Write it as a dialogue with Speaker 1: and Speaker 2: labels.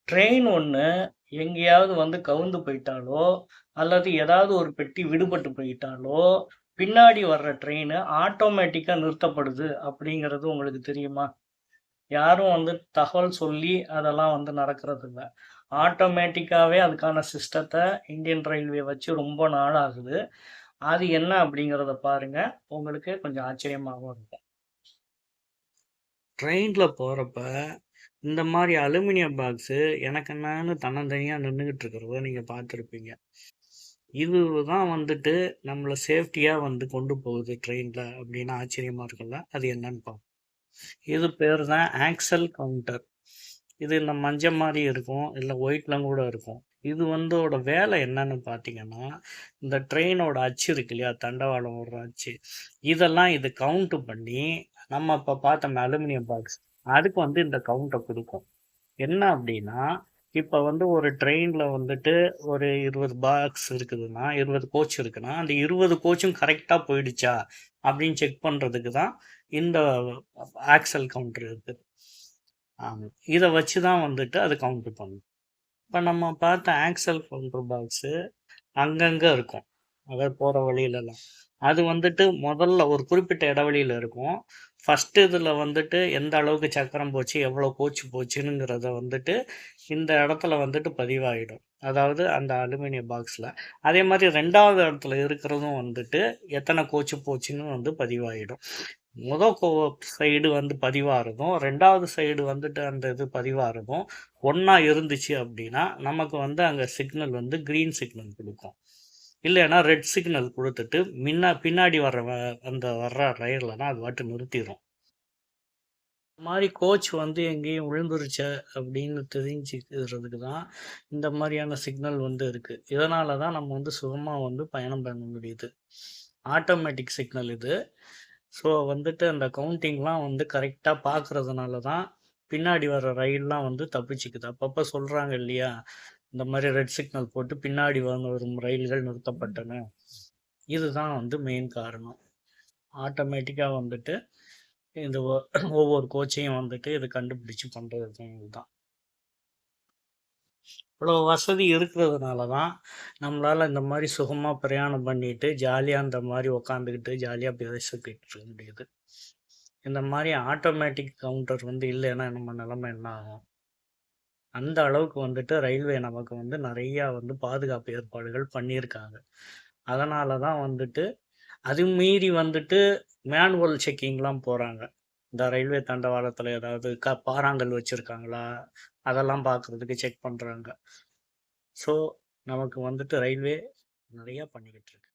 Speaker 1: Train ஒண்ணு எங்கேயாவது வந்து கவுந்து போயிட்டாலோ, அல்லது ஏதாவது ஒரு பெட்டி விடுபட்டு போயிட்டாலோ, பின்னாடி வர்ற ட்ரெயின் ஆட்டோமேட்டிக்கா நிறுத்தப்படுது அப்படிங்கிறது உங்களுக்கு தெரியுமா? யாரும் வந்து தகவல் சொல்லி அதெல்லாம் வந்து நடக்கிறது இல்ல. ஆட்டோமேட்டிக்காவே அதுக்கான சிஸ்டத்த இந்தியன் ரயில்வே வச்சு ரொம்ப நாள் ஆகுது. அது என்ன அப்படிங்கிறத பாருங்க. உங்களுக்கு கொஞ்சம் ஆச்சரியமாவும் இருக்கும். ட்ரெயின்ல போறப்ப இந்த மாரி அலுமினியம் பாக்ஸு எனக்கு என்னான்னு தன்னந்தனியா நின்னுகிட்டு இருக்கிறத நீங்க பார்த்துருப்பீங்க. இதுதான் வந்துட்டு நம்மள சேஃப்டியா வந்து கொண்டு போகுது ட்ரெயின்ல அப்படின்னு ஆச்சரியமா இருக்குல்ல? அது என்னன்னு பார்ப்போம். இது பேரு தான் ஆக்சல் கவுண்டர். இது இந்த மஞ்ச மாரி இருக்கும். இல்ல ஒயிட்ல கூட இருக்கும். இது வந்தோட வேலை என்னன்னு பார்த்தீங்கன்னா, இந்த ட்ரெயினோட அச்சு இருக்கு இல்லையா? தண்டவாளம் ஓடுற அச்சு. இதெல்லாம் இது கவுண்ட் பண்ணி, நம்ம இப்ப பார்த்தோமே அலுமினியம் பாக்ஸ், அதுக்கு வந்து இந்த கவுண்ட்ட குடுக்கும். என்ன அப்டின்னா, இப்ப வந்து ஒரு ட்ரெயின்ல வந்துட்டு ஒரு 20 பாக்ஸ் இருக்குதுன்னா, 20 கோச் இருக்குன்னா, அந்த 20 கோச்சும் கரெக்ட்டா போயிடுச்சா? அப்டின்னு செக் பண்றதுக்கு தான் இந்த ஆக்சல் கவுண்டர் இருக்கு. ஆமா. இத வச்சு தான் வந்துட்டு அது கவுண்ட் பண்ணும். இப்ப நம்ம பார்த்த ஆக்சல் கவுண்டர் பாக்ஸு அங்கங்க இருக்கும். அதாவது போற வழியிலலாம். அது வந்துட்டு முதல்ல ஒரு குறிப்பிட்ட இடைவெளியில இருக்கும். ஃபர்ஸ்ட்டு இதில வந்துட்டு எந்த அளவுக்கு சக்கரம் போச்சு, எவ்வளோ கோச்சு போச்சுங்கிறத வந்துட்டு இந்த இடத்துல வந்துட்டு பதிவாயிடும். அதாவது அந்த அலுமினியம் பாக்ஸ்ல. அதே மாரி 2வது இடத்துல இருக்கிறதும் வந்துட்டு எத்தன கோச்சு போச்சுன்னு வந்து பதிவாயிடும். மொத சைடு வந்து பதிவாறதும், 2வது சைடு வந்துட்டு அந்த இது பதிவாறதும் ஒண்ணா இருந்துச்சு அப்டின்னா, நமக்கு வந்து அங்க சிக்னல் வந்து கிரீன் சிக்னல் குடுக்கும். இல்லைன்னா ரெட் சிக்னல் குடுத்துட்டு, பின்னாடி அந்த வர்ற ரயில்லலாம் அது பாட்டு நிறுத்திரும். இந்த மாரி கோச் வந்து எங்கேயும் விழுந்துருச்சே அப்படின்னு தெரிஞ்சுக்கிறதுக்கு தான், இந்த மாரியான சிக்னல் வந்து இருக்கு. இதனால தான் நம்ம வந்து சுகமா வந்து பயணம் பண்ண முடியுது. ஆட்டோமேட்டிக் சிக்னல் இது. ஸோ வந்துட்டு அந்த கவுண்டிங்லாம் வந்து கரெக்ட்டா பார்க்கறதுனால தான், பின்னாடி வர்ற ரயில்லாம் வந்து தப்பிச்சுக்குது. அப்பப்ப சொல்றாங்க இல்லையா? இந்த மாரி ரெட் சிக்னல் போட்டு பின்னாடி வரும் ரயில்கள் நிறுத்தப்பட்டன. இதுதான் வந்து மெயின் காரணம். ஆட்டோமேட்டிக்கா வந்துட்டு இந்த ஒவ்வொரு கோச்சையும் வந்துட்டு இது கண்டுபிடிச்சு பண்றது தான் இதுதான். இவ்வளோ வசதி இருக்கிறதுனால தான் நம்மளால இந்த மாரி சுகமா பிரயாணம் பண்ணிட்டு, ஜாலியா இந்த மாரி உட்காந்துக்கிட்டு ஜாலியா பேசிக்கிட்டு இருக்க முடியுது. இந்த மாரி ஆட்டோமேட்டிக் கவுண்டர் வந்து இல்லைன்னா நம்ம நிலைமை என்ன ஆகும்? அந்த அளவுக்கு வந்துட்டு ரயில்வே நமக்கு வந்து நெறையா வந்து பாதுகாப்பு ஏற்பாடுகள் பண்ணியிருக்காங்க. அதனால தான் வந்துட்டு அது மீறி வந்துட்டு மேனுவல் செக்கிங்லாம் போறாங்க. இந்த ரயில்வே தண்டவாளத்துல ஏதாவது பாறாங்கல் வச்சிருக்காங்களா? அதெல்லாம் பார்க்கறதுக்கு செக் பண்றாங்க. ஸோ, நமக்கு வந்துட்டு ரயில்வே நெறையா பண்ணிக்கிட்டு இருக்கு.